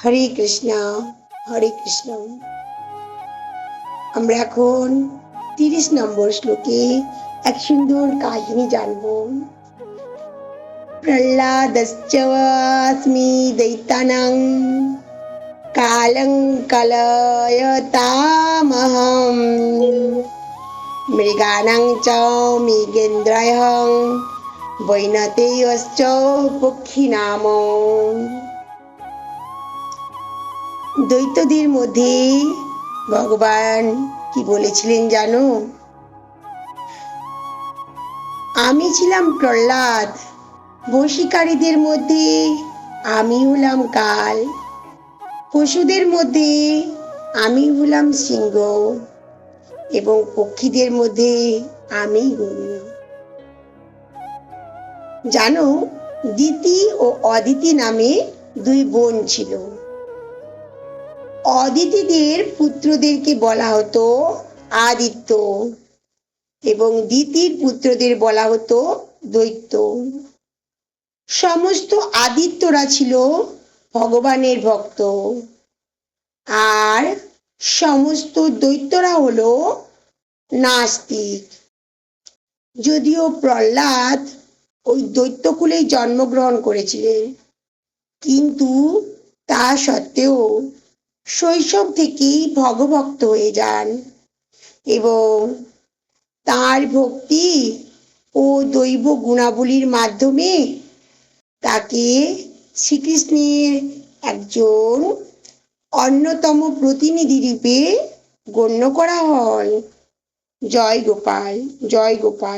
হরে কৃষ্ণ, হরে কৃষ্ণ। আমরা এখন 30 নম্বর শ্লোকে এক সুন্দর কাহিনী জানব। প্রহ্লাদশ্চাস্মি দৈত্যানাং কালং কলয়তামহম মৃগানাং চ মৃগেন্দ্রয়ং বৈনতেয়শ্চ পক্ষিনাম। দৈত্যদের মধ্যে ভগবান কি বলেছিলেন জানো? আমি ছিলাম প্রহ্লাদ, বশীকারীদের মধ্যে আমি হলাম কাল, পশুদের মধ্যে আমি হলাম সিংহ এবং পক্ষীদের মধ্যে আমি গরু। জানো, দিতি ও অদিতি নামে দুই বোন ছিল। অদিতিদের পুত্রদেরকে বলা হতো আদিত্য এবং দিতির পুত্রদের বলা হতো দৈত্য। সমস্ত আদিত্যরা ছিল ভগবানের ভক্ত আর সমস্ত দৈত্যরা হলো নাস্তিক। যদিও প্রহ্লাদ ওই দৈত্যকুলেই জন্মগ্রহণ করেছিলেন, কিন্তু তা সত্ত্বেও শৈশব থেকেই ভগভক্ত হয়ে যান এবং তার ভক্তি ও দৈব গুণাবলীর মাধ্যমে তাকে শ্রীকৃষ্ণের একজন অন্যতম প্রতিনিধি রূপে গণ্য করা হয়। জয় গোপাল, জয় গোপাল।